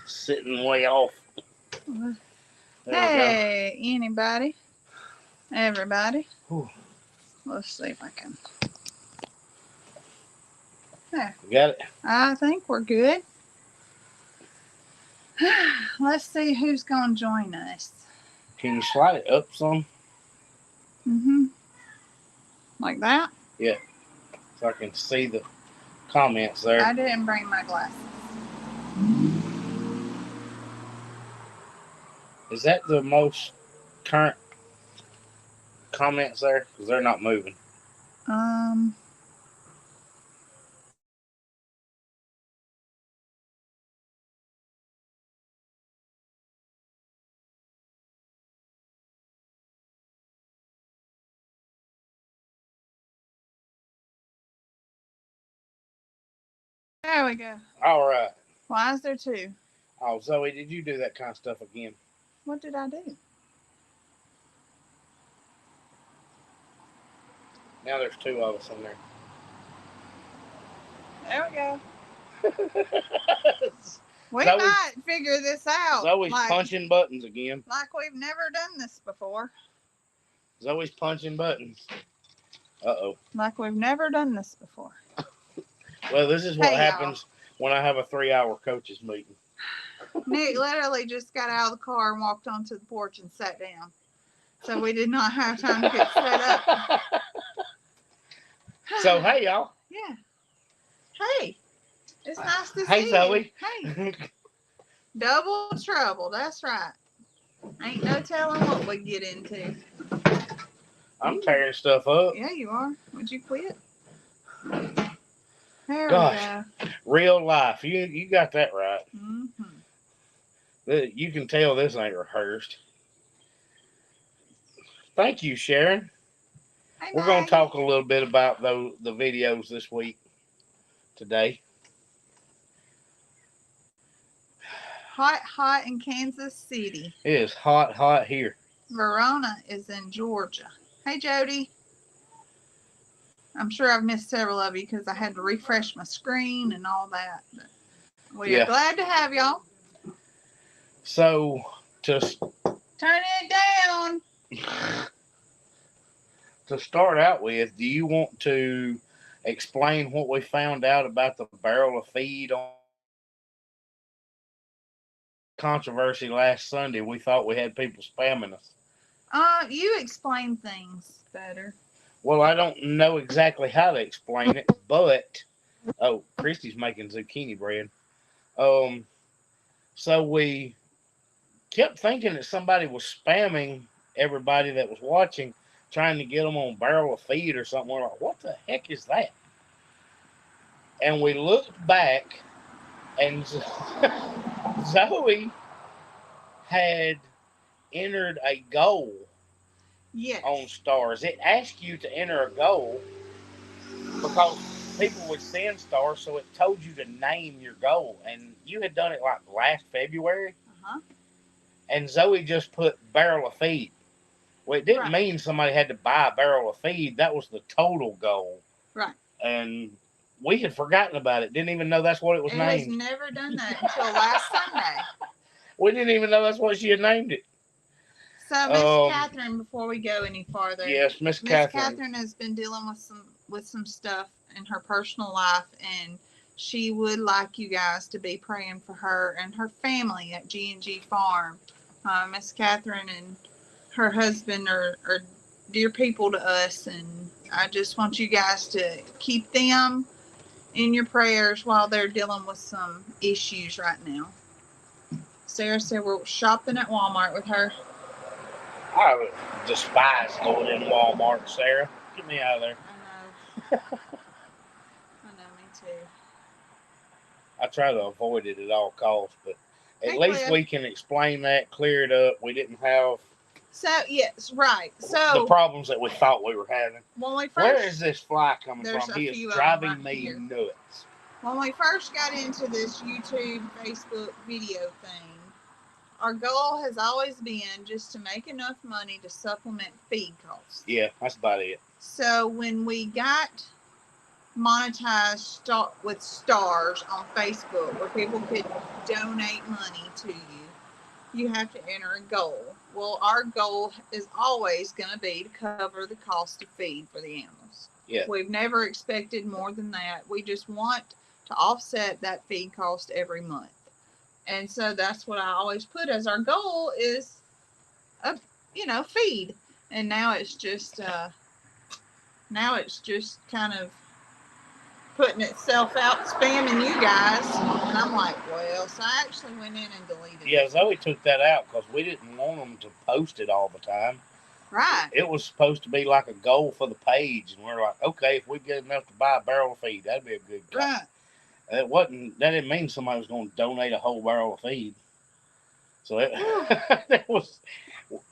Sitting way off. Hey, anybody? Everybody? Whew. Let's see if I can. There. You got it? I think we're good. Let's see who's going to join us. Can you slide it up some? Like that? Yeah. So I can see the comments there. I didn't bring my glasses. Is that the most current comments there? Because they're not moving. There we go. All right. Why is there two? Oh, Zoe, did you do that kind of stuff again? What did I do? Now there's two of us in there. There we go. We might figure this out. Zoe's punching buttons again. Like we've never done this before. Zoe's punching buttons. Uh-oh. Like we've never done this before. Well, this is what happens when I have a 3-hour coaches meeting. Nick literally just got out of the car and walked onto the porch and sat down. So we did not have time to get set up. So, hey, y'all. Yeah. Hey. It's nice to see you. Hey, Zoe. Hey. Double trouble. That's right. Ain't no telling what we get into. I'm tearing stuff up. Yeah, you are. Would you quit? There Gosh, we go. Real life. You got that right. Mm-hmm. You can tell this ain't rehearsed. Thank you, Sharon. Hey, we're going to talk a little bit about the videos this week, today. Hot in Kansas City. It is hot here. Verona is in Georgia. Hey, Jody. I'm sure I've missed several of you because I had to refresh my screen and all that. But we're glad to have y'all. So, just turn it down. To start out with, do you want to explain what we found out about the barrel of feed on controversy last Sunday? We thought we had people spamming us. You explain things better. Well, I don't know exactly how to explain it, but Christy's making zucchini bread. So we kept thinking that somebody was spamming everybody that was watching, trying to get them on barrel of feed or something. We're like, what the heck is that? And we looked back, and Zoe had entered a goal. Yes. On stars. It asked you to enter a goal because people would send stars, so it told you to name your goal. And you had done it like last February. And Zoe just put barrel of feed. Well, it didn't mean somebody had to buy a barrel of feed. That was the total goal. Right. And we had forgotten about it. Didn't even know that's what it was named. It was never done that until last Sunday. We didn't even know that's what she had named it. So, Miss Catherine, before we go any farther, yes, Miss Catherine. Miss Catherine has been dealing with some stuff in her personal life, and she would like you guys to be praying for her and her family at G&G Farm. Miss Catherine and her husband are dear people to us, and I just want you guys to keep them in your prayers while they're dealing with some issues right now. Sarah said we're shopping at Walmart with her. I despise going in Walmart, Sarah. Get me out of there. I know. I know, me too. I try to avoid it at all costs, but at least we can explain that, clear it up. We didn't have... So, yes, right. So the problems that we thought we were having. Where is this fly coming from? He is driving me nuts. When we first got into this YouTube, Facebook video thing, our goal has always been just to make enough money to supplement feed costs. Yeah, that's about it. So when we got monetize with stars on Facebook where people could donate money to you. You have to enter a goal. Well, our goal is always going to be to cover the cost of feed for the animals. Yeah. We've never expected more than that. We just want to offset that feed cost every month. And so that's what I always put as our goal is, feed. And now it's just kind of putting itself out, spamming you guys. And I'm like, well, so I actually went in and deleted it. Yeah, Zoe took that out because we didn't want them to post it all the time. Right. It was supposed to be like a goal for the page, and we're like, okay, if we get enough to buy a barrel of feed, that'd be a good goal. Right. That didn't mean somebody was going to donate a whole barrel of feed. So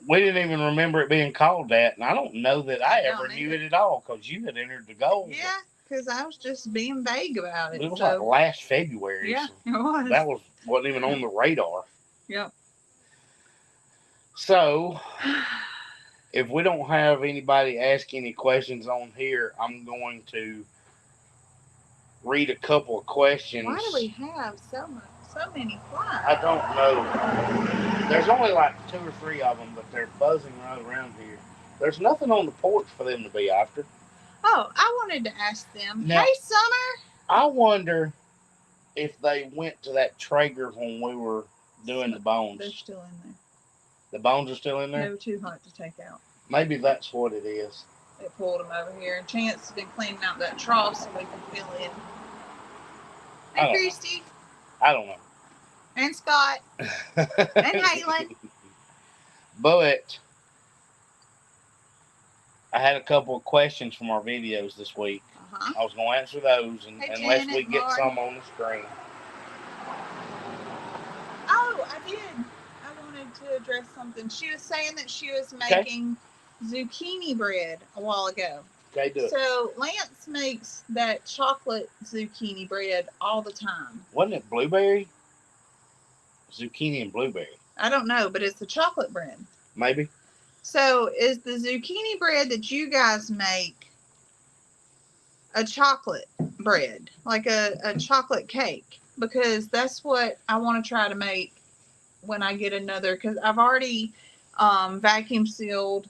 we didn't even remember it being called that, and I don't know that I ever knew it at all because you had entered the goal. Yeah, because I was just being vague about it. It was like last February. Yeah, so it was. That wasn't even on the radar. Yep. So, if we don't have anybody ask any questions on here, I'm going to read a couple of questions. Why do we have so many flies? I don't know. There's only like 2 or 3 of them, but they're buzzing right around here. There's nothing on the porch for them to be after. Oh, I wanted to ask them. Now, hey, Summer. I wonder if they went to that Traeger when we were doing the bones. They're still in there. The bones are still in there? They were too hot to take out. Maybe that's what it is. They pulled them over here. And Chance has been cleaning out that trough so we can fill in. Hey, Christy. I don't know. And Scott. And Halen. But I had a couple of questions from our videos this week. Uh-huh. I was going to answer those unless we get Martin. some on the screen. Oh, I did. I wanted to address something. She was saying that she was making zucchini bread a while ago. Okay, do it. So Lance makes that chocolate zucchini bread all the time. Wasn't it blueberry? Zucchini and blueberry. I don't know, but it's the chocolate bread. Maybe. So is the zucchini bread that you guys make a chocolate bread, like a chocolate cake? Because that's what I want to try to make when I get another, because I've already vacuum sealed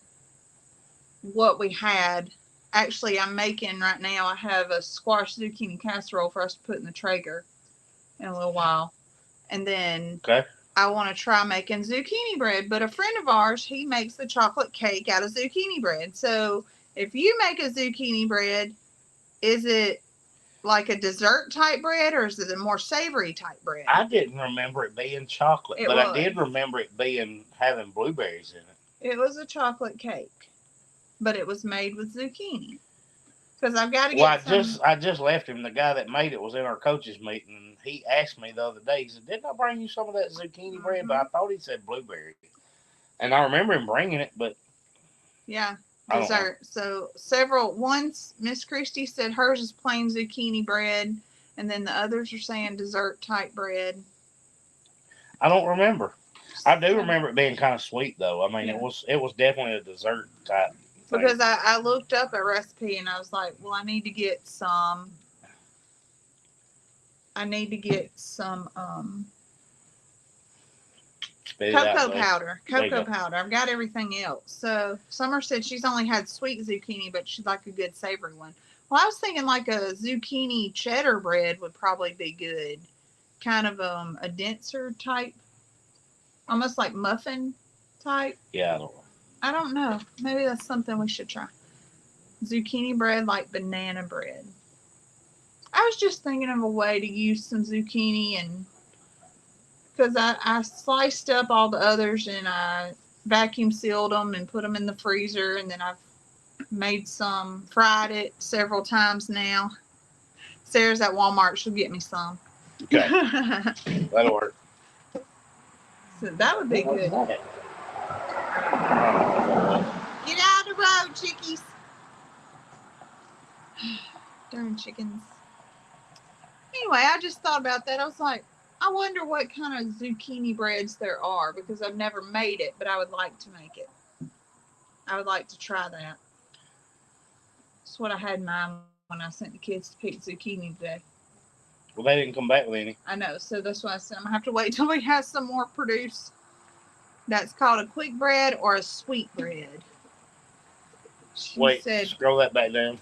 what we had. Actually, I'm making right now, I have a squash zucchini casserole for us to put in the Traeger in a little while. And then I want to try making zucchini bread. But a friend of ours, he makes the chocolate cake out of zucchini bread. So if you make a zucchini bread, is it like a dessert type bread or is it a more savory type bread? I didn't remember it being chocolate, but I did remember it having blueberries in it. It was a chocolate cake, but it was made with zucchini. Because I've got to get I just left him. The guy that made it was in our coaches meeting, and he asked me the other day. He said, "Didn't I bring you some of that zucchini bread?" But I thought he said blueberry, and I remember him bringing it. But yeah, dessert. So once Miss Christie said hers is plain zucchini bread, and then the others are saying dessert type bread. I don't remember. I do remember it being kind of sweet though. I mean, it was definitely a dessert type. Because I looked up a recipe and I was like, well, I need to get some cocoa powder. Cocoa powder. I've got everything else. So Summer said she's only had sweet zucchini, but she'd like a good savory one. Well, I was thinking like a zucchini cheddar bread would probably be good. Kind of a denser type, almost like muffin type. Yeah, I don't know. Maybe that's something we should try. Zucchini bread like banana bread. I was just thinking of a way to use some zucchini, and because I sliced up all the others and I vacuum sealed them and put them in the freezer, and then I've made some, fried it several times now. Sarah's at Walmart. She'll get me some. Okay. That'll work. So that would be good. Get out of the road, chickies. Darn chickens. Anyway, I just thought about that. I was like, I wonder what kind of zucchini breads there are, because I've never made it, but I would like to make it. I would like to try that. That's what I had in mind when I sent the kids to pick zucchini today. Well, they didn't come back with any. I know, so that's why I said I'm going to have to wait till we have some more produce. That's called a quick bread or a sweet bread. Wait, scroll that back down.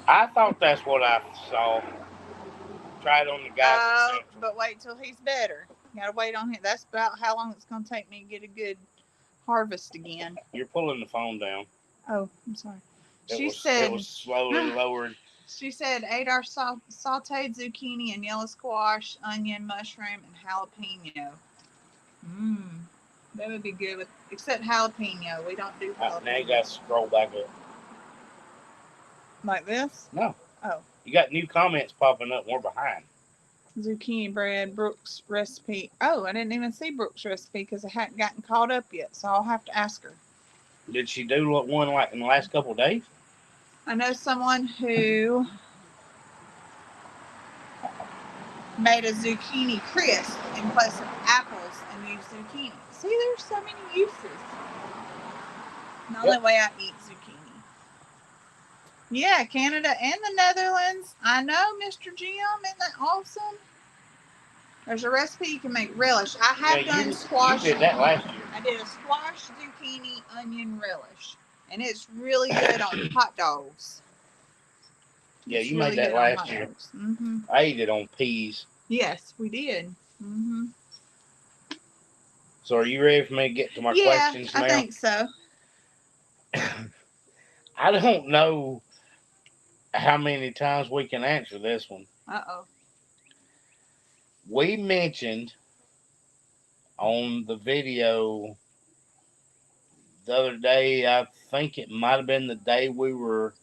I thought that's what I saw. Tried on the guy. But wait till he's better. Gotta wait on him. That's about how long it's going to take me to get a good harvest again. You're pulling the phone down. Oh, I'm sorry. It was slowly lowered. She said 8 our sauteed zucchini and yellow squash, onion, mushroom, and jalapeno. That would be good, except jalapeno. We don't do jalapeno. Now you got to scroll back up. Like this? No. Oh. You got new comments popping up. We're behind. Zucchini bread, Brooke's recipe. Oh, I didn't even see Brooke's recipe because I hadn't gotten caught up yet, so I'll have to ask her. Did she do one like in the last couple of days? I know someone who made a zucchini crisp in place of apples and used zucchini. See, there's so many uses. The only way I eat zucchini. Yeah, Canada and the Netherlands. I know, Mr. Jim. Isn't that awesome? There's a recipe you can make relish. I have done squash. You did that last year. I did a squash, zucchini, onion relish. And it's really good on hot dogs. Yeah, you made that last year. Mm-hmm. I ate it on peas. Yes, we did. Mm-hmm. So are you ready for me to get to my questions now? I think so. I don't know how many times we can answer this one. Uh-oh. We mentioned on the video the other day, I think it might have been the day we were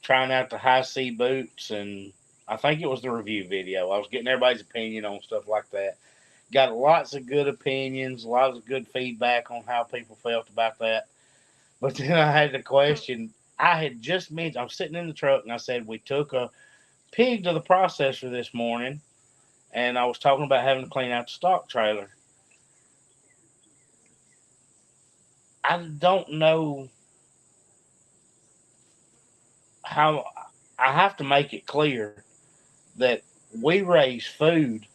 trying out the high C boots, and I think it was the review video. I was getting everybody's opinion on stuff like that. Got lots of good opinions, lots of good feedback on how people felt about that. But then I had the question. I had just mentioned, I'm sitting in the truck, and I said we took a pig to the processor this morning, and I was talking about having to clean out the stock trailer. I don't know how. I have to make it clear that we raise food.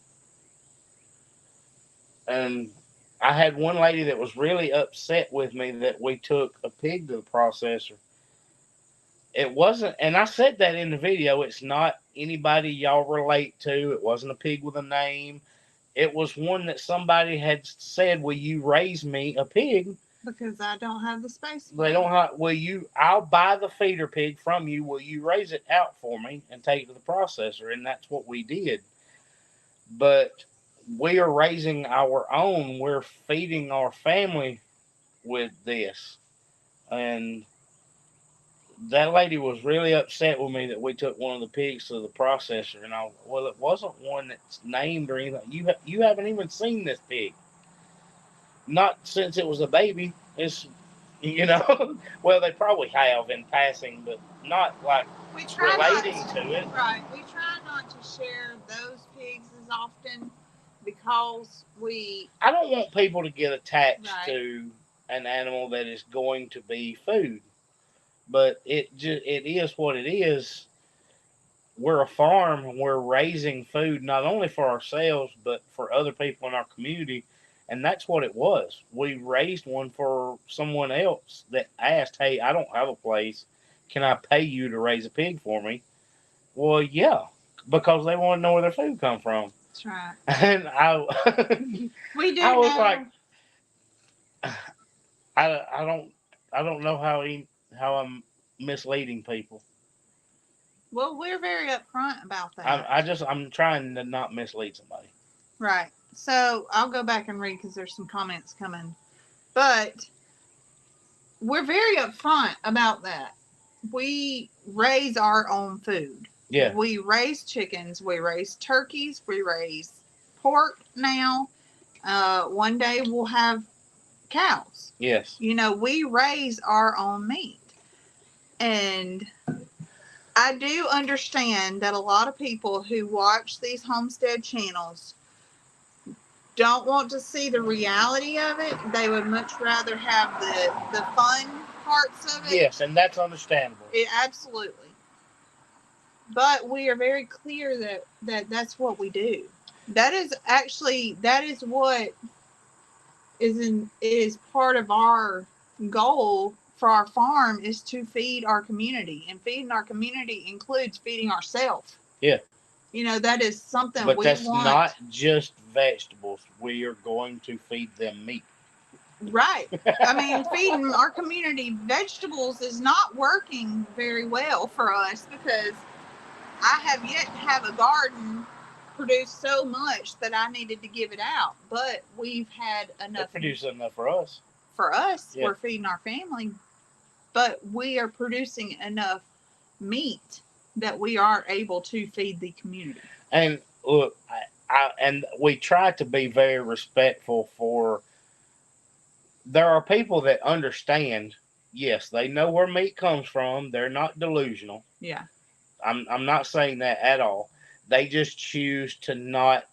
And I had one lady that was really upset with me that we took a pig to the processor. It wasn't, and I said that in the video, it's not anybody y'all relate to. It wasn't a pig with a name. It was one that somebody had said, will you raise me a pig? Because I don't have the space. They don't have, I'll buy the feeder pig from you. Will you raise it out for me and take it to the processor? And that's what we did. But we are raising our own. We're feeding our family with this. And that lady was really upset with me that we took one of the pigs to the processor. And it wasn't one that's named or anything. You haven't even seen this pig. Not since it was a baby. It's, well, they probably have in passing, but not like relating to it. Right. We try not to share those pigs as often because I don't want people to get attached to an animal that is going to be food. But it is what it is. We're a farm and we're raising food not only for ourselves but for other people in our community. And that's what it was. We raised one for someone else that asked, hey, I don't have a place. Can I pay you to raise a pig for me? Well, yeah, because they want to know where their food come from. That's right. And we do. I was like, I don't know how I'm misleading people. Well, we're very upfront about that. I'm trying to not mislead somebody. Right. So I'll go back and read because there's some comments coming. But we're very upfront about that. We raise our own food. Yeah. We raise chickens. We raise turkeys. We raise pork now. One day we'll have cows. Yes. We raise our own meat. And I do understand that a lot of people who watch these homestead channels don't want to see the reality of it. They would much rather have the fun parts of it. Yes, and that's understandable. Absolutely. But we are very clear that's what we do. That is what is part of our goal for our farm, is to feed our community, and feeding our community includes feeding ourselves. Yeah. That is something but we that's want. not just vegetables. We are going to feed them meat. Right. I mean, feeding our community vegetables is not working very well for us, because I have yet to have a garden produce so much that I needed to give it out. But we've had enough. It produces enough for us. For us, yeah. We're feeding our family, but we are producing enough meat that we are able to feed the community. And look, and we try to be very respectful for. There are people that understand. Yes, they know where meat comes from. They're not delusional. Yeah. I'm not saying that at all. They just choose to not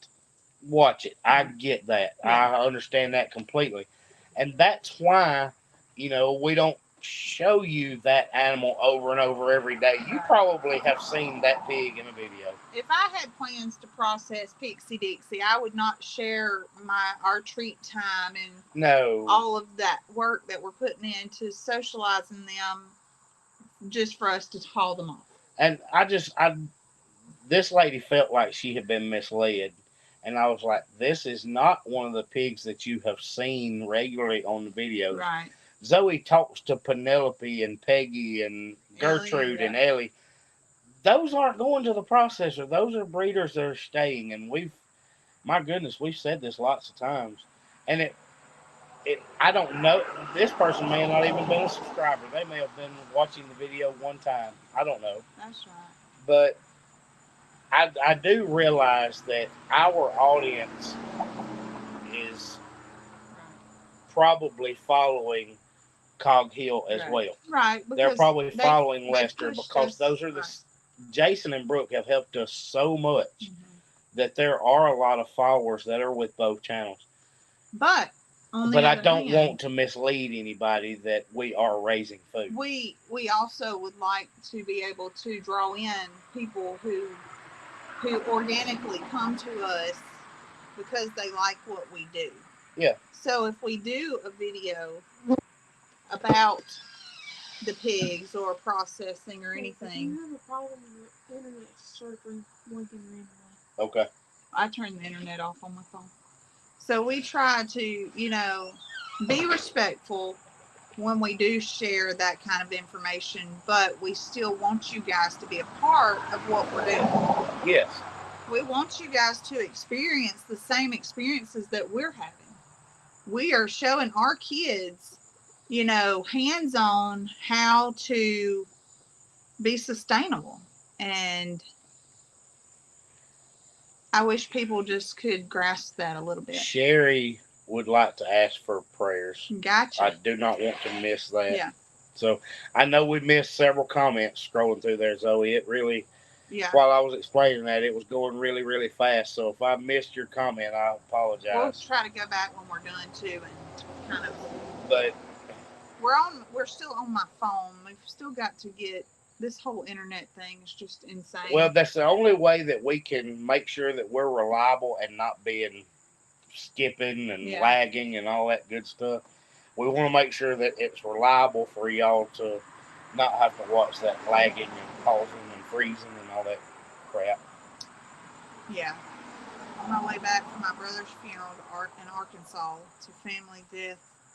watch it. I get that. Yeah. I understand that completely. And that's why, we don't show you that animal over and over every day. You probably have seen that pig in a video. If I had plans to process Pixie Dixie, I would not share our treat time and all of that work that we're putting into socializing them just for us to haul them off. And this lady felt like she had been misled. And I was like, this is not one of the pigs that you have seen regularly on the videos. Right. Zoe talks to Penelope and Peggy and Gertrude and Ellie. Those aren't going to the processor. Those are breeders that are staying. And we've said this lots of times. And I don't know. This person may have not even been a subscriber. They may have been watching the video one time. I don't know. That's right. But I do realize that our audience is probably following Cog Hill as well. Right. They're probably following Lester because those are Jason and Brooke have helped us so much that there are a lot of followers that are with both channels. But I don't want to mislead anybody that we are raising food. We also would like to be able to draw in people who organically come to us because they like what we do. Yeah. So if we do a video about the pigs or processing or anything. If you have a problem with your internet, start blinking randomly. Okay. I turn the internet off on my phone. So we try to, be respectful when we do share that kind of information, but we still want you guys to be a part of what we're doing. Yes. We want you guys to experience the same experiences that we're having. We are showing our kids, hands-on how to be sustainable. And I wish people just could grasp that a little bit. Sherry would like to ask for prayers. Gotcha. I do not want to miss that. Yeah. So I know we missed several comments scrolling through there, Zoe. It really, while I was explaining that, it was going really, really fast. So if I missed your comment, I apologize. We'll try to go back when we're done too and kind of. But we're still on my phone. We've still got to get. This whole internet thing is just insane. Well, that's the only way that we can make sure that we're reliable and not being skipping and lagging and all that good stuff. We want to make sure that it's reliable for y'all to not have to watch that lagging and pausing and freezing and all that crap. Yeah. On my way back from my brother's funeral in Arkansas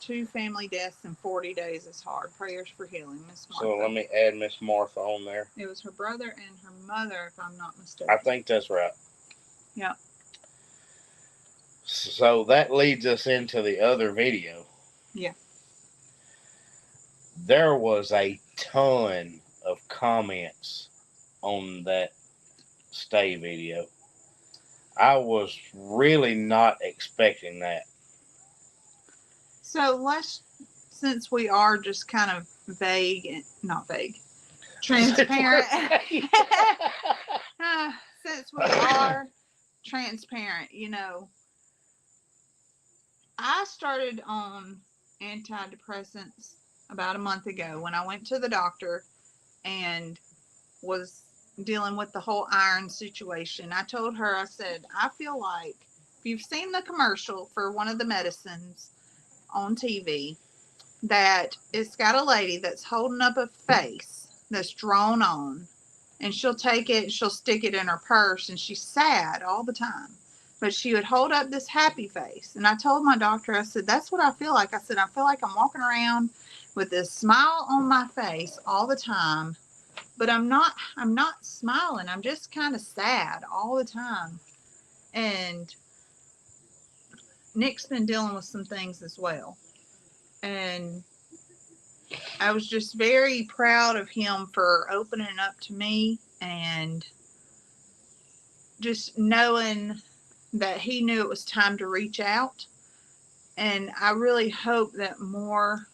two family deaths in 40 days is hard. Prayers for healing, Miss Martha. So let me add Miss Martha on there. It was her brother and her mother, if I'm not mistaken. I think that's right. Yeah. So that leads us into the other video. Yeah. There was a ton of comments on that stay video. I was really not expecting that. So since we are just kind of transparent. Since we are transparent, I started on antidepressants about a month ago when I went to the doctor and was dealing with the whole iron situation. I told her, I said, I feel like if you've seen the commercial for one of the medicines on TV, that it's got a lady that's holding up a face that's drawn on, and she'll take it and she'll stick it in her purse, and she's sad all the time. But she would hold up this happy face. And I told my doctor, I said, that's what I feel like. I said, I feel like I'm walking around with this smile on my face all the time. But I'm not smiling. I'm just kind of sad all the time. And Nick's been dealing with some things as well. And I was just very proud of him for opening up to me and just knowing that he knew it was time to reach out. And I really hope that more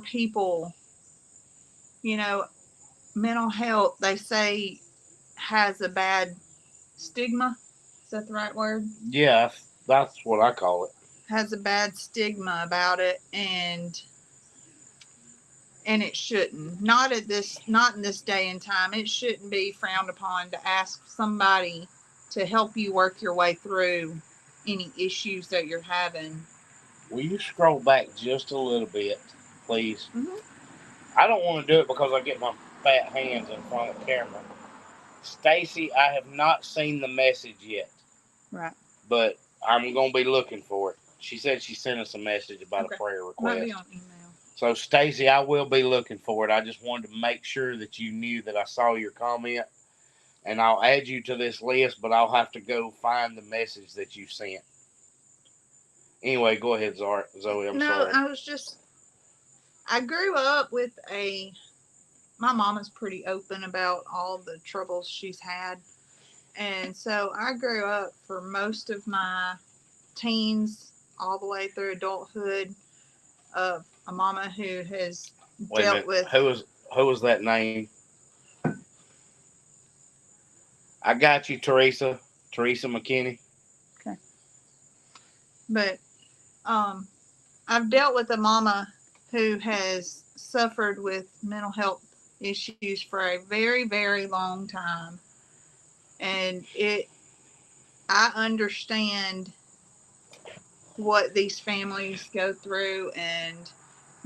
people, you know, mental health, they say, has a bad stigma. Is that the right word? Yeah, that's what I call it. Has a bad stigma about it, and it shouldn't. Not in this day and time. It shouldn't be frowned upon to ask somebody to help you work your way through any issues that you're having. Will you scroll back just a little bit, please? Mm-hmm. I don't want to do it because I get my fat hands in front of the camera. Stacy, I have not seen the message yet. Right. But I'm going to be looking for it. She said she sent us a message about a prayer request. Might be on email. So, Stacy, I will be looking for it. I just wanted to make sure that you knew that I saw your comment. And I'll add you to this list, but I'll have to go find the message that you sent. Anyway, go ahead, Zoe. I'm sorry. I grew up with my mom is pretty open about all the troubles she's had. And so I grew up for most of my teens, all the way through adulthood, of a mama who has dealt with. Who was that name? I got you, Teresa McKinney. Okay. But I've dealt with a mama who has suffered with mental health issues for a very, very long time. And I understand what these families go through, and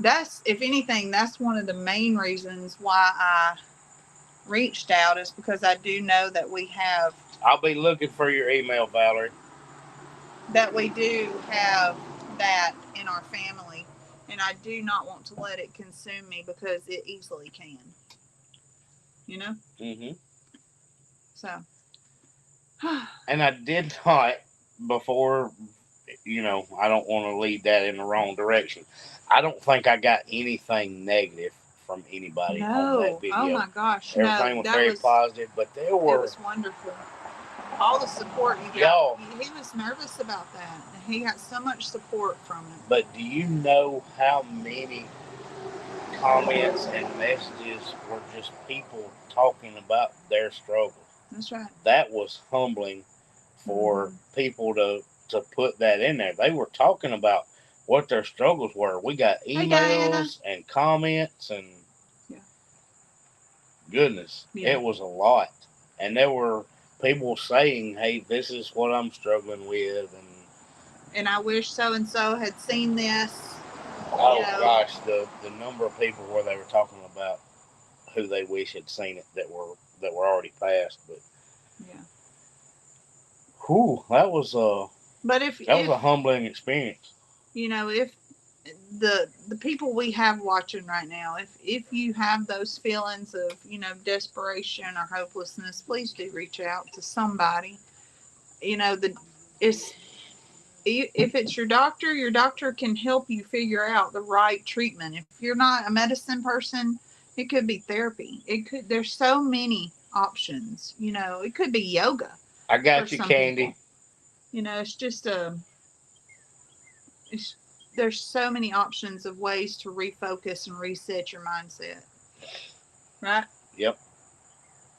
that's, if anything, that's one of the main reasons why I reached out, is because I do know that we have. I'll be looking for your email, Valerie. That we do have that in our family, and I do not want to let it consume me, because it easily can. You know? Mm-hmm. So. And I did not, before, I don't want to lead that in the wrong direction. I don't think I got anything negative from anybody on that video. Oh my gosh. Everything was very positive, but there were. It was wonderful. All the support you got. He was nervous about that. And he got so much support from it. But do you know how many comments and messages were just people talking about their struggles? That's right. That was humbling for people to put that in there. They were talking about what their struggles were. We got emails and comments and goodness, it was a lot. And there were people saying, hey, this is what I'm struggling with. And I wish so-and-so had seen this. Oh, gosh, the number of people where they were talking about who they wish had seen it that were already passed. But yeah. Whew, that was a humbling experience. If the people we have watching right now, if you have those feelings of, desperation or hopelessness, please do reach out to somebody. If it's your doctor can help you figure out the right treatment. If you're not a medicine person, it could be therapy. There's so many options. It could be yoga. I got you, Candy. People. It's just there's so many options of ways to refocus and reset your mindset. Right? Yep.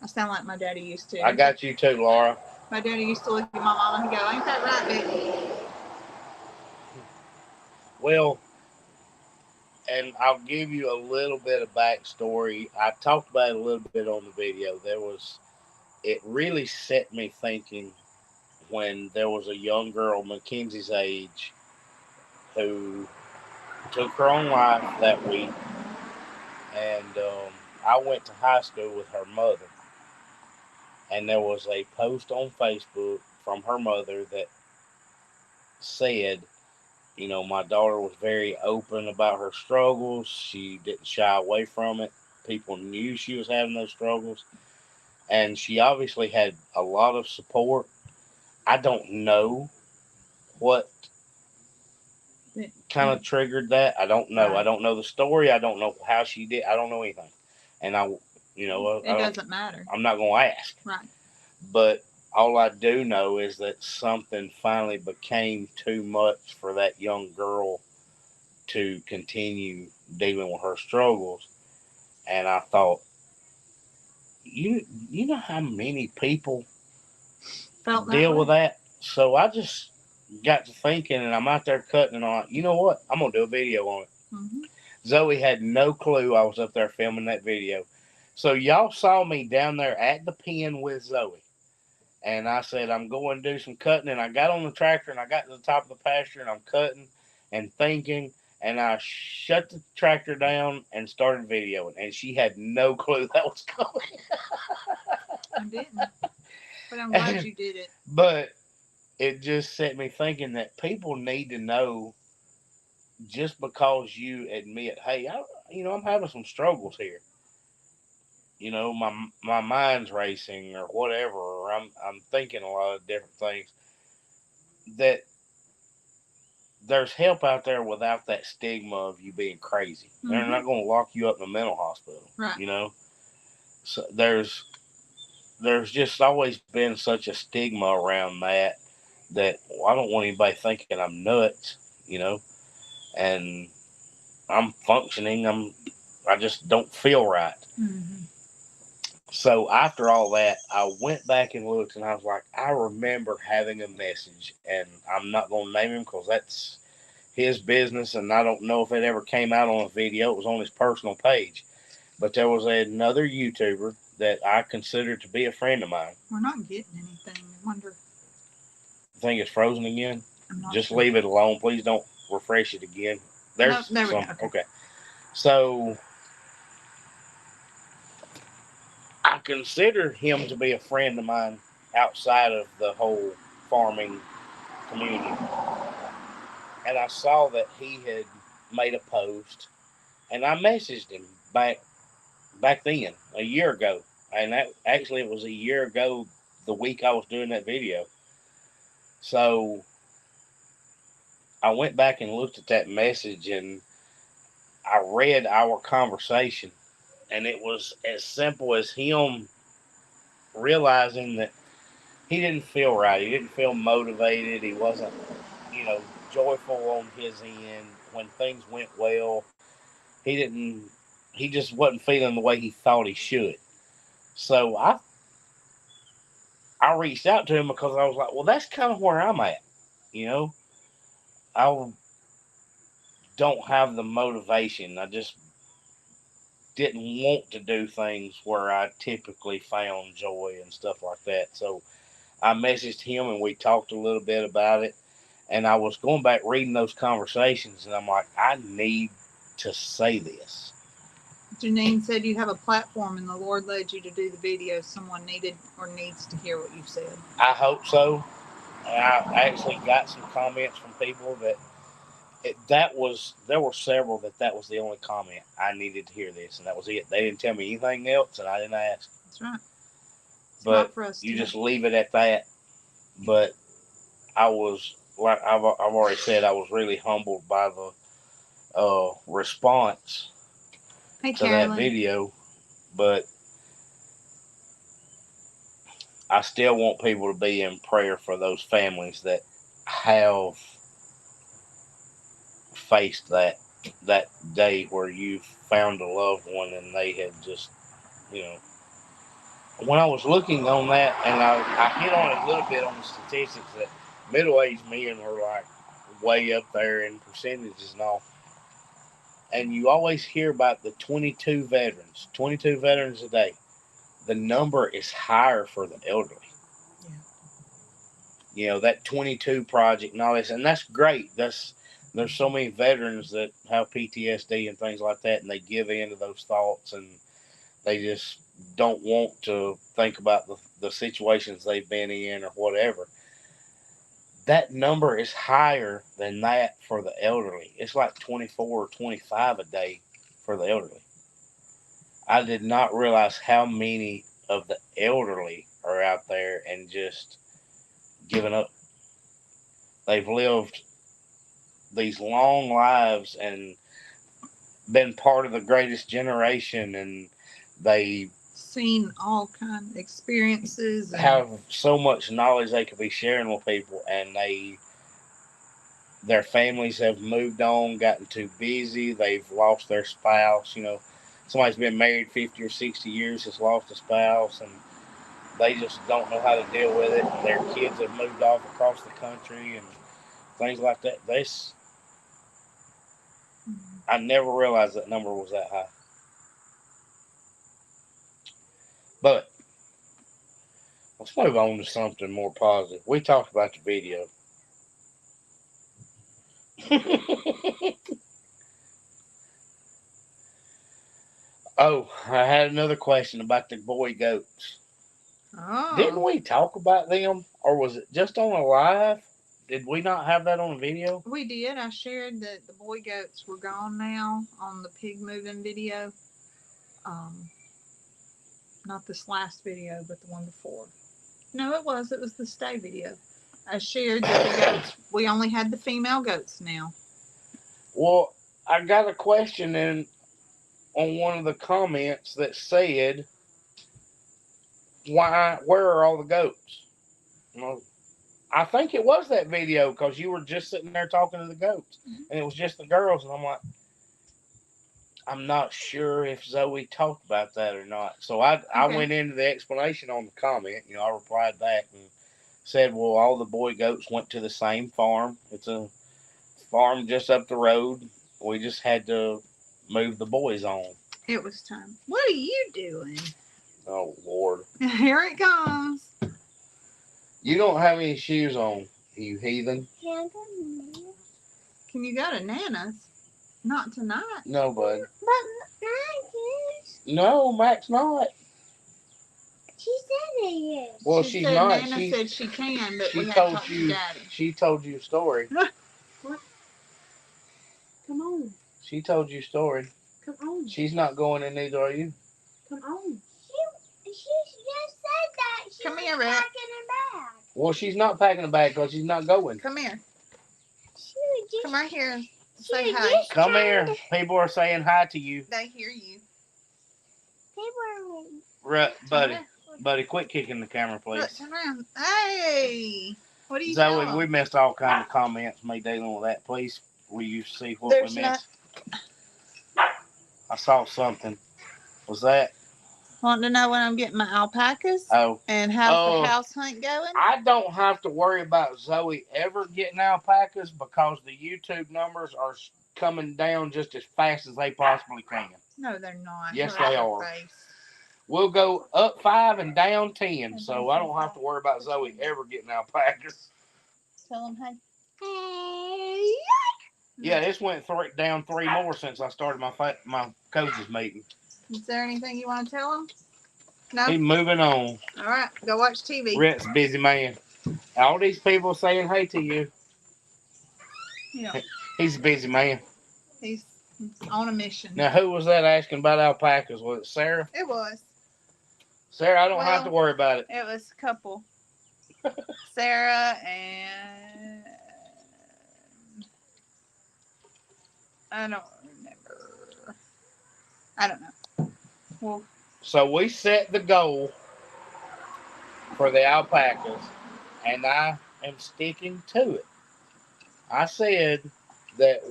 I sound like my daddy used to. I got you too, Laura. My daddy used to look at my mama and go, ain't that right, Becky? Well, And I'll give you a little bit of backstory. I talked about it a little bit on the video. It really set me thinking when there was a young girl, Mackenzie's age, who took her own life that week. And I went to high school with her mother. And there was a post on Facebook from her mother that said, my daughter was very open about her struggles. She didn't shy away from it. People knew she was having those struggles. And she obviously had a lot of support. I don't know what kind of triggered that. I don't know. Right. I don't know the story. I don't know how she did. I don't know anything. And it doesn't matter. I'm not going to ask. Right. But all I do know is that something finally became too much for that young girl to continue dealing with her struggles. And I thought, you know how many people deal with that? So I just got to thinking, and I'm out there cutting, and I'm like, you know what? I'm going to do a video on it. Mm-hmm. Zoe had no clue I was up there filming that video. So y'all saw me down there at the pen with Zoe. And I said, I'm going to do some cutting. And I got on the tractor, and I got to the top of the pasture, and I'm cutting and thinking. And I shut the tractor down and started videoing. And she had no clue that was coming. I didn't. But I'm glad you did it. But it just set me thinking that people need to know, just because you admit, hey, I'm having some struggles here. My mind's racing or whatever, or I'm thinking a lot of different things. That there's help out there without that stigma of you being crazy. Mm-hmm. They're not going to lock you up in a mental hospital. Right. So there's just always been such a stigma around that I don't want anybody thinking I'm nuts, and I'm functioning. I just don't feel right. Mm-hmm. So after all that, I went back and looked, and I was like, I remember having a message, and I'm not going to name him because that's his business, and I don't know if it ever came out on a video. It was on his personal page. But there was another YouTuber that I consider to be a friend of mine. We're not getting anything. I wonder. I think it's frozen again. Just sure. Leave it alone. Please don't refresh it again. There we go. Okay. So I consider him to be a friend of mine outside of the whole farming community. And I saw that he had made a post, and I messaged him back then, a year ago. And it was a year ago the week I was doing that video. So I went back and looked at that message, and I read our conversation, and it was as simple as him realizing that he didn't feel right. He didn't feel motivated. He wasn't, joyful on his end. When things went well, he just wasn't feeling the way he thought he should. So I reached out to him because I was like, well, that's kind of where I'm at. I don't have the motivation. I just didn't want to do things where I typically found joy and stuff like that. So I messaged him, and we talked a little bit about it. And I was going back reading those conversations, and I'm like, I need to say this. Janine said you have a platform, and the Lord led you to do the video. Someone needed or needs to hear what you've said. I hope so. I actually got some comments from people that there were several that was the only comment. I needed to hear this, and that was it. They didn't tell me anything else, and I didn't ask. That's right. But not for us you just leave it at that. But I was, like I've already said, I was really humbled by the response to that video. But I still want people to be in prayer for those families that have faced that day where you found a loved one and they had just, when I was looking on that, and I hit on it a little bit on the statistics that middle-aged men were like way up there in percentages and all. and you always hear about the 22 veterans a day. The number is higher for the elderly. Yeah. You know, that 22 project and all this, and that's great. There's so many veterans that have PTSD and things like that, and they give in to those thoughts, and they just don't want to think about the situations they've been in or whatever. That number is higher than that for the elderly. It's like 24 or 25 a day for the elderly. I did not realize how many of the elderly are out there and just giving up. They've lived these long lives and been part of the greatest generation, and they Seen all kind of experiences. And have so much knowledge they could be sharing with people, and their families have moved on, gotten too busy, they've lost their spouse. You know, somebody's been married 50 or 60 years, has lost a spouse, and they just don't know how to deal with it. Their kids have moved off across the country and things like that. I never realized that number was that high. But let's move on to something more positive. We talked about the video. Oh, I had another question about the boy goats. Didn't we talk about them, or was it just on a live? Did we not have that on a video? We did. I shared that the boy goats were gone now on the pig moving video. Not this last video, but the one before. No, it was the stay video. I shared that the goats, we only had the female goats now. Well, I got a question on one of the comments that said, where are all the goats? Well, I think it was that video, because you were just sitting there talking to the goats, and it was just the girls, and I'm like, I'm not sure if Zoe talked about that or not. So I went into the explanation on the comment. You know, I replied back and said, well, all the boy goats went to the same farm. It's a farm just up the road. We just had to move the boys on. It was time. What are you doing? Oh, Lord. Here it comes. You don't have any shoes on, you heathen. Can you go to Nana's? Not tonight. No, bud. But Max is. No, Max not. She said it is. Well, she she's said not. Nana said she can, but she we had told to talk you. to Daddy. She told you a story. What? Come on. She told you a story. Come on. She's not going, and neither are you. Come on. She just said that. She Come was here, Rick. packing her bag. Well, she's not packing a bag because she's not going. Come here. She was just. Come right here. And she say was hi. just Come trying here. to- People are saying hi to you. They hear you. People are. Right, buddy. Turn Buddy, quit kicking the camera, around. please. Look, turn around. Hey. What are you Zoe, doing? we missed all kind of comments. Me dealing with that. Please, will you see what There's we missed? I saw something. Was that? Want to know when I'm getting my alpacas? Oh. And how's the house hunt going? I don't have to worry about Zoe ever getting alpacas because the YouTube numbers are coming down just as fast as they possibly can. No, they're not. Yes, Look at they her are. face. We'll go up 5 and down 10, so I don't have to worry about Zoe ever getting alpacas. Tell them hey. Hey. Yeah, this went down 3 more since I started my coaches meeting. Is there anything you want to tell them? No? He's moving on. All right. Go watch TV. Rhett's a busy man. All these people saying hey to you. Yeah. He's a busy man. He's on a mission. Now, who was that asking about alpacas? Was it Sarah? It was. Sarah, I don't have to Well, worry about it. It was a couple. Sarah and I don't remember. I don't know. Well, So we set the goal for the alpacas, and I am sticking to it. I said that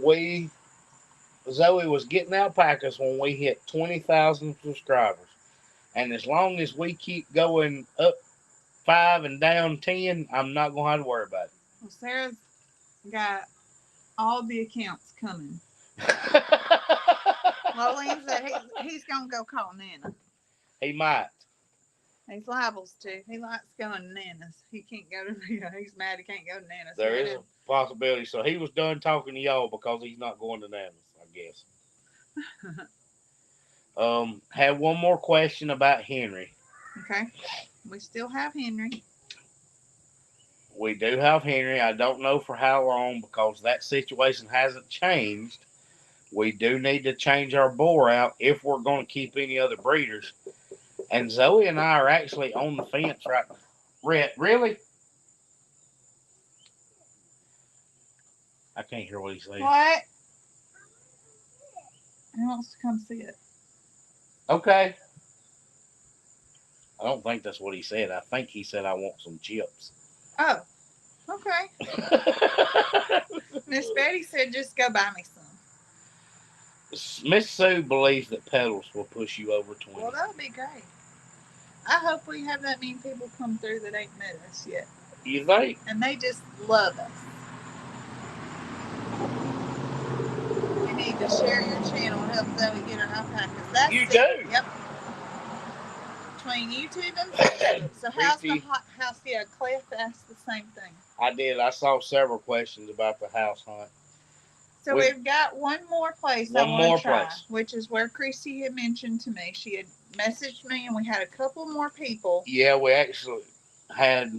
Zoe was getting alpacas when we hit 20,000 subscribers. And as long as we keep going up 5 and down 10, I'm not going to have to worry about well, Sarah's got all the accounts coming. it. Well, Lynn said he's going to go call Nana. He might. He's liable to. He likes going to Nana's. He can't go to, he's mad he can't go to Nana's. There is a possibility. So he was done talking to y'all because he's not going to Nana's, I guess. Had one more question about Henry. Okay. We still have Henry. We do have Henry. I don't know for how long because that situation hasn't changed. We do need to change our bore out if we're going to keep any other breeders. And Zoe and I are actually on the fence right now. Really? I can't hear what he's saying. What? He wants to come see it. Okay. I don't think that's what he said. I think he said I want some chips. Oh, okay. Miss Betty said just go buy me some. Miss Sue believes that pedals will push you over 20. Well, that would be great. I hope we have that many people come through that ain't met us yet. You think? And they just love us. You need to share your channel and help Zoe get her alpacas. That's You it. do? Yep. Between YouTube and Facebook. So how's the hot house? Yeah, Cliff asked the same thing. I did. I saw several questions about the house hunt. So we've got one more place I want to try, which is where Christy had mentioned to me. She had messaged me, and we had a couple more people. Yeah, we actually had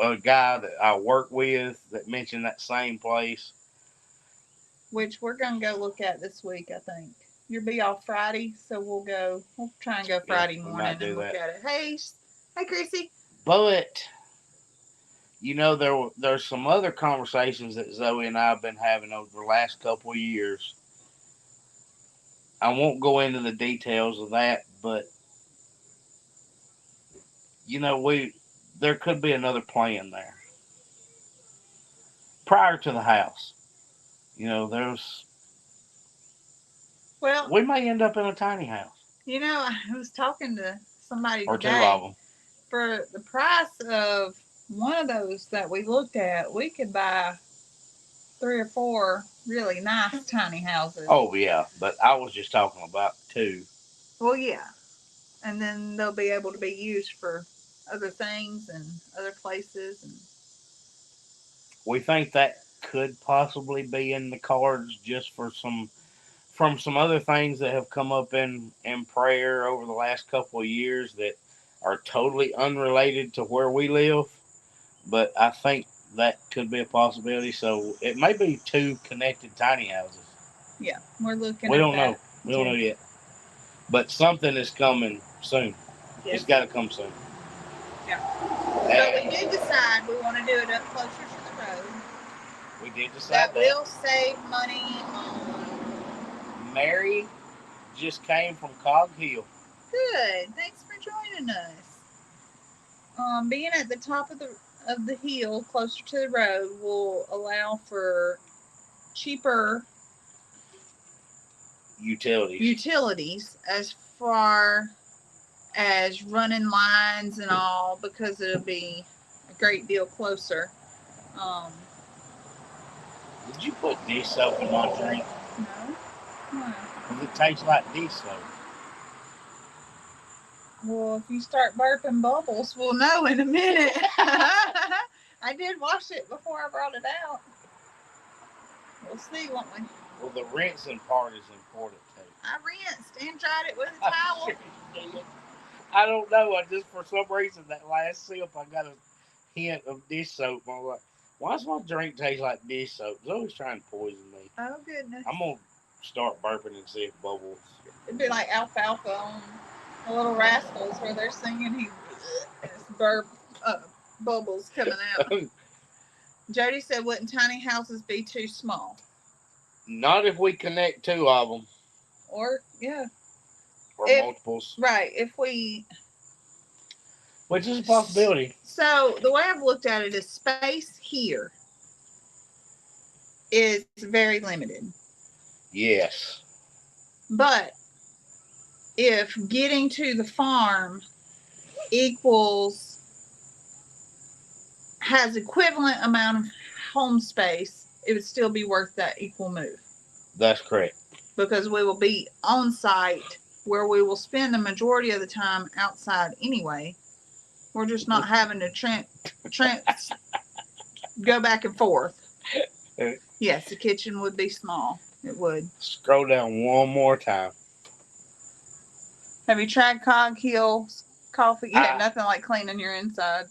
a guy that I work with that mentioned that same place. Which we're going to go look at this week, I think. You'll be off Friday, so we'll try and go Friday morning and look at it. Hey, Chrissy. But, you know, there's some other conversations that Zoe and I have been having over the last couple of years. I won't go into the details of that, but, you know, there could be another plan there. Prior to the house. You know, we may end up in a tiny house. You know, I was talking to somebody today. Or two of them. For the price of one of those that we looked at, we could buy 3 or 4 really nice tiny houses. Oh, yeah. But I was just talking about 2. Well, yeah. And then they'll be able to be used for other things and other places. And we think that could possibly be in the cards just from some other things that have come up in prayer over the last couple of years that are totally unrelated to where we live. But I think that could be a possibility. So it may be 2 connected tiny houses. Yeah, we're looking We at don't that. know. We don't know yet. But something is coming soon. Yes. It's got to come soon. Yeah. But we did decide we want to do it up closer to the road. We did decide that. Will save money on. Mary just came from Cog Hill. Good. Thanks for joining us. Being at the top of the hill, closer to the road, will allow for cheaper utilities as far as running lines and all, because it'll be a great deal closer. Did you put dish soap in my drink? No. Why? Because it tastes like dish soap. Well, if you start burping bubbles, we'll know in a minute. I did wash it before I brought it out. We'll see, won't we? Well, the rinsing part is important, too. I rinsed and dried it with a towel. I don't know. I just, for some reason, that last sip, I got a hint of dish soap. I was like, why does my drink taste like dish soap? It's always trying to poison me. Oh, goodness. I'm going to start burping and see if bubbles. It'd be like Alfalfa on The Little Rascals, where they're singing, it's bubbles coming out. Jody said, wouldn't tiny houses be too small? Not if we connect 2 of them. Or, yeah. Or multiples. Right, which is a possibility. So, the way I've looked at it is space here is very limited. Yes. But if getting to the farm has equivalent amount of home space, it would still be worth that equal move. That's correct. because we will be on site where we will spend the majority of the time outside anyway. We're just not having to go back and forth. Yes, the kitchen would be small. It would. Scroll down one more time. Have you tried Cog Hill's coffee? Yeah, nothing like cleaning your inside.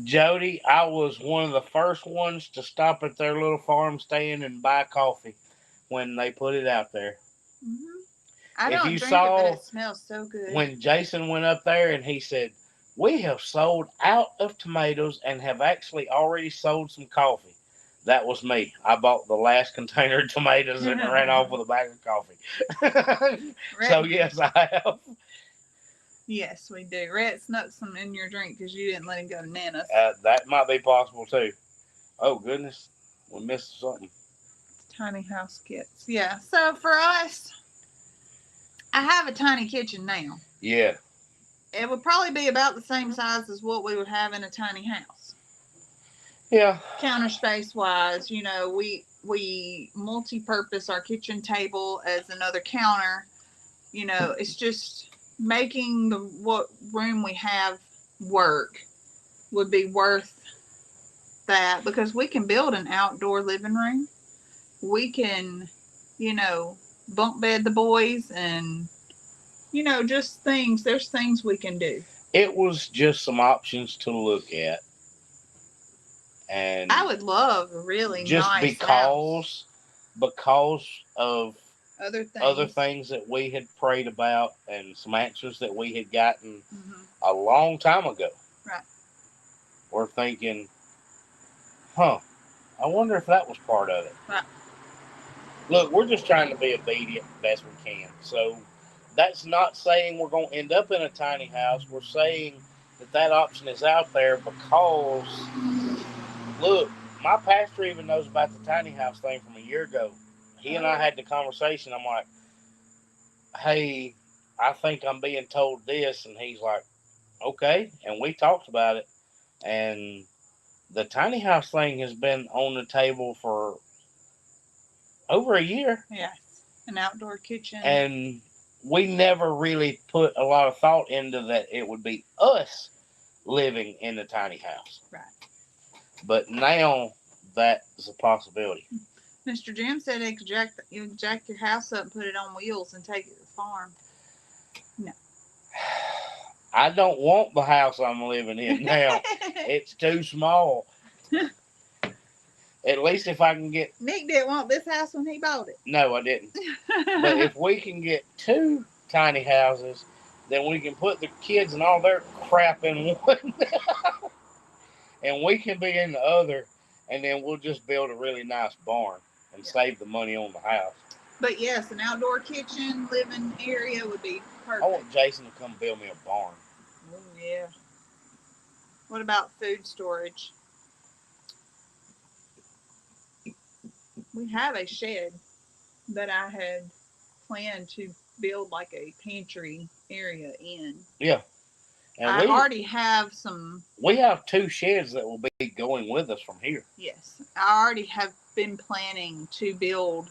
Jody, I was one of the first ones to stop at their little farm stand and buy coffee when they put it out there. Mm-hmm. I don't drink it, but it smells so good. When Jason went up there and he said, "We have sold out of tomatoes and have actually already sold some coffee." That was me. I bought the last container of tomatoes and ran off with a bag of coffee. So, yes, I have. Yes, we do. Rhett snuck some in your drink because you didn't let him go to Nana's. That might be possible, too. Oh, goodness. We missed something. Tiny house kits. Yeah. So, for us, I have a tiny kitchen now. Yeah. It would probably be about the same size as what we would have in a tiny house. Yeah. Counter space wise, you know, we multi-purpose our kitchen table as another counter. You know, it's just making what room we have work would be worth that, because we can build an outdoor living room. We can, you know, bunk bed the boys and, you know, just things. There's things we can do. It was just some options to look at. And I would love a really just nice house. because of other things that we had prayed about and some answers that we had gotten a long time ago. Right. We're thinking, I wonder if that was part of it. Right. Look, we're just trying to be obedient best we can. So that's not saying we're going to end up in a tiny house. We're saying that option is out there because, look, my pastor even knows about the tiny house thing from a year ago. He and I had the conversation. I'm like, hey, I think I'm being told this. And he's like, okay. And we talked about it. And the tiny house thing has been on the table for over a year. Yes. An outdoor kitchen. And we never really put a lot of thought into that it would be us living in the tiny house. Right. But now that is a possibility. Mr. Jim said they could jack your house up and put it on wheels and take it to the farm. No. I don't want the house I'm living in now. It's too small. At least if I can get... Nick didn't want this house when he bought it. No, I didn't. But if we can get 2 tiny houses, then we can put the kids and all their crap in one. And we can be in the other. And then we'll just build a really nice barn and save the money on the house. But yes, an outdoor kitchen, living area would be perfect. I want Jason to come build me a barn. Oh, yeah. What about food storage? We have a shed that I had planned to build like a pantry area in. Yeah. And I already have some... We have 2 sheds that will be going with us from here. Yes. I already have been planning to build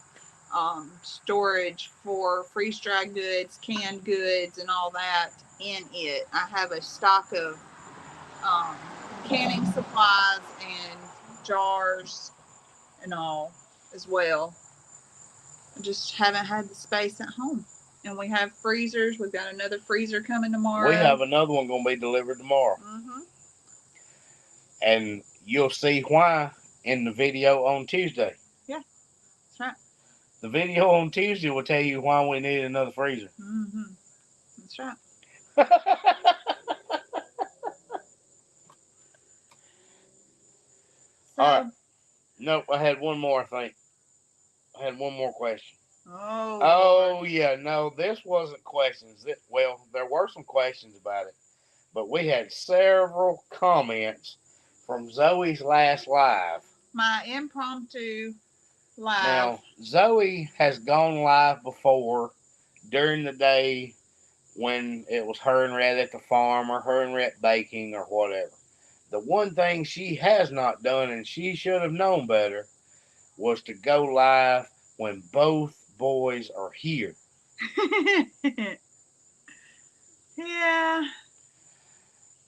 storage for freeze-dried goods, canned goods, and all that in it. I have a stock of canning supplies and jars and all as well. I just haven't had the space at home. And we have freezers. We've got another freezer coming tomorrow. We have another one going to be delivered tomorrow. Mm-hmm. And you'll see why in the video on Tuesday. Yeah, that's right. The video on Tuesday will tell you why we need another freezer. Mm-hmm. That's right. All right. Nope, I had one more, I think. I had one more question. Oh, yeah. No, this wasn't questions. Well, there were some questions about it. But we had several comments from Zoe's last live. My impromptu live. Now, Zoe has gone live before during the day when it was her and Red at the farm or her and Red baking or whatever. The one thing she has not done, and she should have known better, was to go live when both boys are here. Yeah.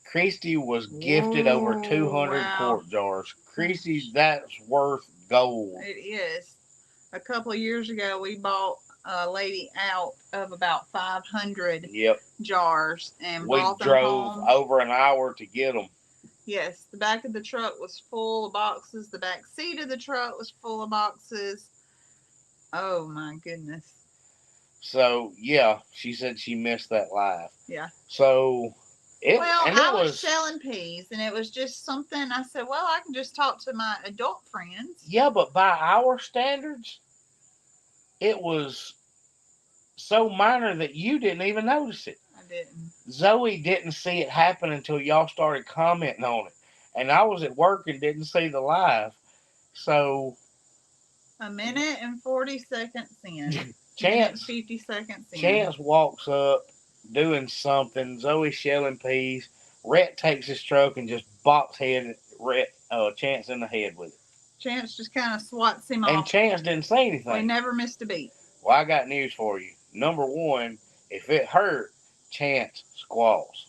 Christy was gifted over 200 Wow. quart jars. Christy, that's worth gold. It is. A couple of years ago, we bought a lady out of about 500 Yep. jars and We brought them drove home. over an hour to get them. Yes, the back of the truck was full of boxes. The back seat of the truck was full of boxes. Oh my goodness. So, yeah, she said she missed that live. Yeah. So, I was shelling peas, and it was just something. I said, well, I can just talk to my adult friends. Yeah, but by our standards, it was so minor that you didn't even notice it. I didn't. Zoe didn't see it happen until y'all started commenting on it. And I was at work and didn't see the live. So, A minute and 40 seconds in. Chance, 50 seconds in. Chance walks up doing something. Zoe shelling peas. Rhett takes his truck and just bops Chance in the head with it. Chance just kind of swats him And off. Chance didn't say anything. We never missed a beat. Well, I got news for you. Number one, if it hurt, Chance squalls.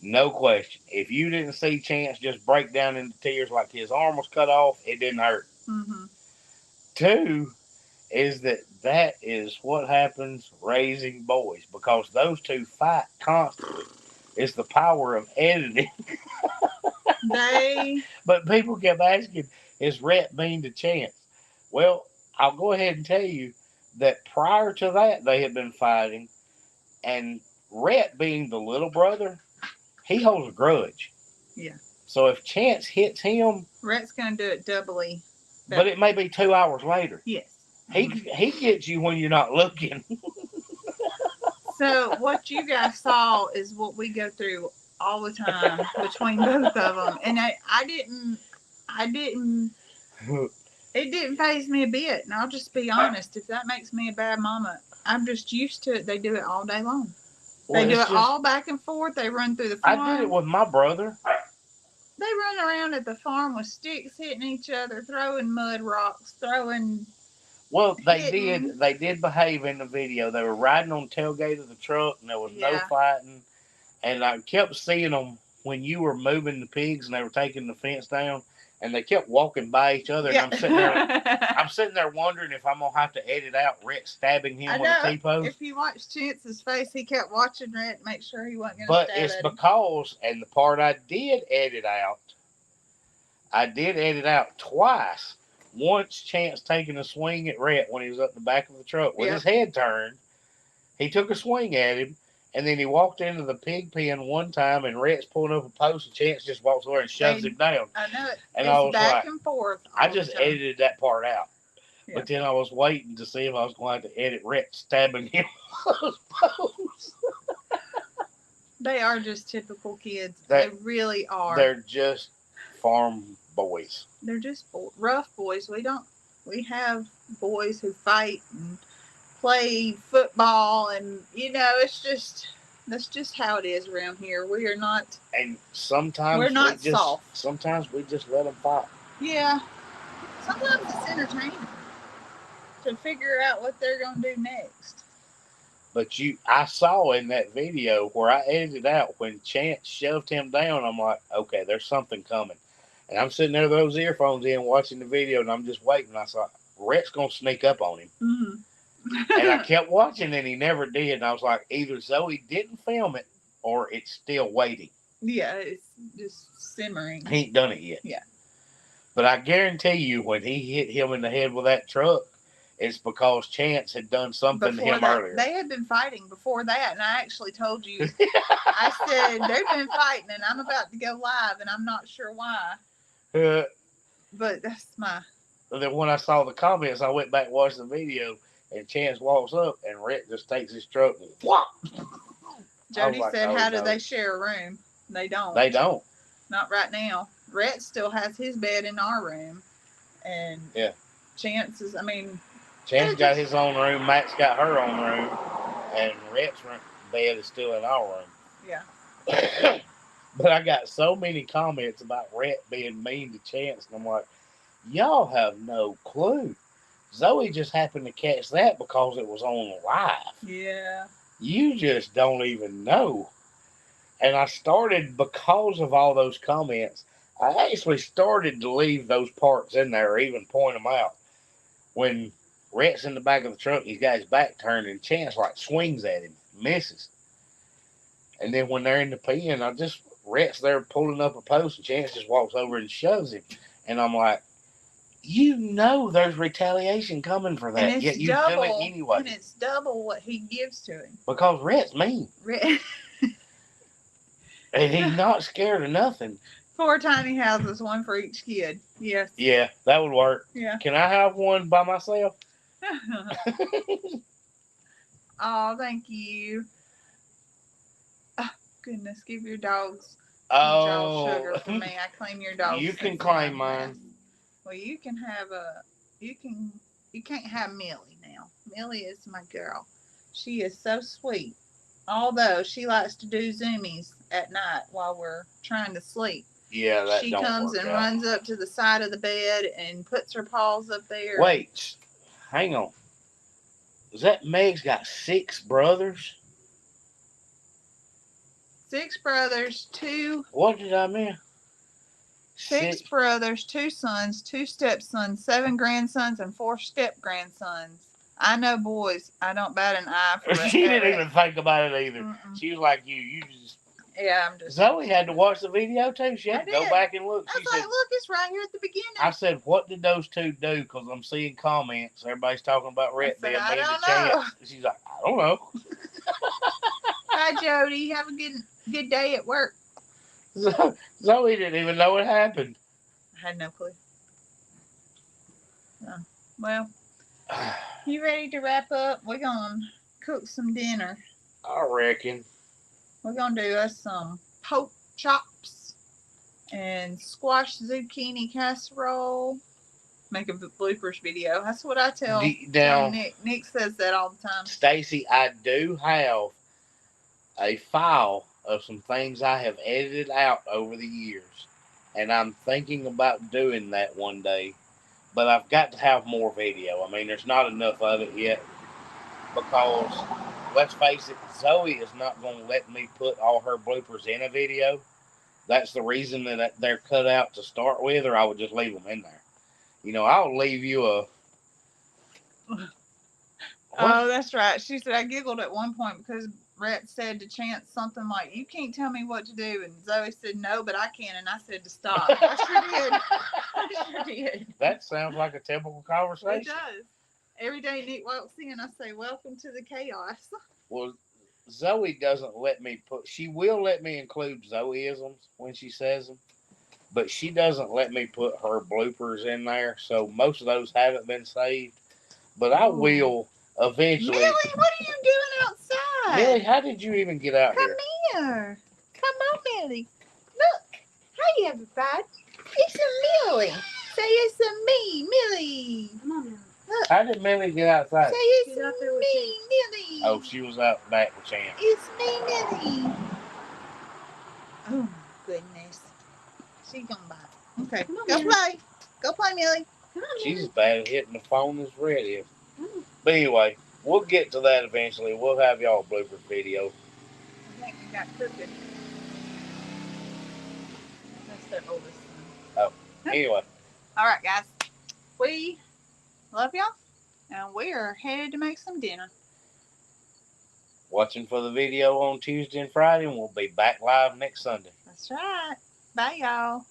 No question. If you didn't see Chance just break down into tears like his arm was cut off, it didn't hurt. Mm-hmm. Two is that is what happens raising boys, because those two fight constantly. It's the power of editing. But people kept asking, is Rhett mean to Chance? Well, I'll go ahead and tell you that prior to that, they had been fighting, and Rhett, being the little brother, he holds a grudge. Yeah. So if Chance hits him, Rhett's going to do it doubly. But it may be 2 hours later. Yes. He gets you when you're not looking. So what you guys saw is what we go through all the time between both of them, and I didn't. It didn't faze me a bit, and I'll just be honest. If that makes me a bad mama, I'm just used to it. They do it all day long. They do it all back and forth. They run through the farm. I did it with my brother. They run around at the farm with sticks hitting each other, throwing mud rocks, throwing. Well, they did behave in the video. They were riding on the tailgate of the truck, and there was no fighting. And I kept seeing them when you were moving the pigs, and they were taking the fence down, and they kept walking by each other. And I'm sitting there wondering if I'm gonna have to edit out Rhett stabbing him with a T-post. If you watch Chance's face, he kept watching Rhett, make sure he wasn't gonna. But it's because, and the part I did edit out twice. Once Chance taking a swing at Rhett when he was up in the back of the truck with his head turned. He took a swing at him, and then he walked into the pig pen one time, and Rhett's pulling up a post, and Chance just walks over and shoves him down. I know it. And it's I was back and forth. I just edited that part out. Yeah. But then I was waiting to see if I was going to have to edit Rhett stabbing him with those posts. They are just typical kids. They really are. They're just farm boys. They're just rough boys. We have boys who fight and play football, and that's just how it is around here. We are not. And sometimes we're not soft. Sometimes we just let them fight. Yeah. Sometimes it's entertaining to figure out what they're going to do next. But I saw in that video where I edited out when Chance shoved him down, I'm like, okay, there's something coming. And I'm sitting there with those earphones in watching the video, and I'm just waiting. I thought, Rhett's going to sneak up on him. Mm-hmm. And I kept watching, and he never did. And I was like, either Zoe didn't film it, or it's still waiting. Yeah, it's just simmering. He ain't done it yet. Yeah. But I guarantee you, when he hit him in the head with that truck, it's because Chance had done something to him earlier. They had been fighting before that, and I actually told you. I said, they've been fighting, and I'm about to go live, and I'm not sure why. But that's my... Then when I saw the comments, I went back and watched the video, and Chance walks up, and Rhett just takes his truck and whop! Jody said, how do they share a room? They don't. They don't. Not right now. Rhett still has his bed in our room. And Chance got his own room, Max got her own room, and Rhett's bed is still in our room. Yeah. But I got so many comments about Rhett being mean to Chance, and I'm like, y'all have no clue. Zoe just happened to catch that because it was on live. Yeah. You just don't even know. And I started, because of all those comments, I actually started to leave those parts in there or even point them out. When Rhett's in the back of the truck, he's got his back turned, and Chance like swings at him, misses. And then when they're in the pen, Rhett's there pulling up a post, and Chance just walks over and shoves him. And I'm like, you know there's retaliation coming for that, And yet it's you do it double. anyway. And it's double what he gives to him. Because Rhett's mean. And he's not scared of nothing. 4 tiny houses, 1 for each kid. Yes. Yeah, that would work. Yeah. Can I have one by myself? Oh, thank you. Oh, goodness, give your dogs sugar for me. I claim your dogs. You can claim mine. Well, you can have you can't have Millie now. Millie is my girl. She is so sweet. Although she likes to do zoomies at night while we're trying to sleep. Yeah, that she don't comes work and out. runs up to the side of the bed and puts her paws up there. Wait, hang on. Is that Meg's got 6 brothers? 6 brothers, 2. What did I miss? 6 brothers, 2 sons, 2 stepsons, 7 grandsons, and 4 step grandsons. I know boys. I don't bat an eye for it. She didn't even think about it either. Mm-mm. She was like you. You just. Yeah, I'm just. Zoe had to watch the video too. She had to go back and look. I was like, look, it's right here at the beginning. I said, what did those 2 do? Because I'm seeing comments. Everybody's talking about Rhett being I mean don't to know. Chance. She's like, I don't know. Hi, Jody. Have a good day at work. Zoe didn't even know what happened. I had no clue. Well, you ready to wrap up? We're going to cook some dinner. I reckon. We're going to do us some pork chops and squash zucchini casserole. Make a bloopers video. That's what I tell Nick. Nick says that all the time. Stacy, I do have a file of some things I have edited out over the years. And I'm thinking about doing that one day. But I've got to have more video. I mean, there's not enough of it yet. Because, let's face it, Zoe is not going to let me put all her bloopers in a video. That's the reason that they're cut out to start with, or I would just leave them in there. You know, I'll leave you a... Oh, that's right. She said I giggled at one point because Rhett said to Chance something like, you can't tell me what to do. And Zoe said, no, but I can. And I said to stop. I sure did. That sounds like a typical conversation. It does. Every day Nick walks in, I say, welcome to the chaos. Well, Zoe doesn't let me she will let me include Zoeisms when she says them. But she doesn't let me put her bloopers in there. So most of those haven't been saved. But I will eventually. Millie, what are you doing outside? Millie, how did you even get out here? Come here. Come on, Millie. Look. Hi, everybody. It's a Millie. Say it's a me, Millie. Come on, Millie. Look. How did Millie get outside? Say it's Get out there with me, Millie. Oh, she was out back with Chance. It's me, Millie. Oh, my goodness. She's gonna bite. Okay, Come on, go Millie. play. Go play, Millie. Come on, She's Millie. as bad at hitting the phone as Red is. But anyway, we'll get to that eventually. We'll have y'all bloopers video. I think we got cooking. That's their oldest son. Oh, anyway. All right, guys. We love y'all, and we are headed to make some dinner. Watching for the video on Tuesday and Friday, and we'll be back live next Sunday. That's right. Bye, y'all.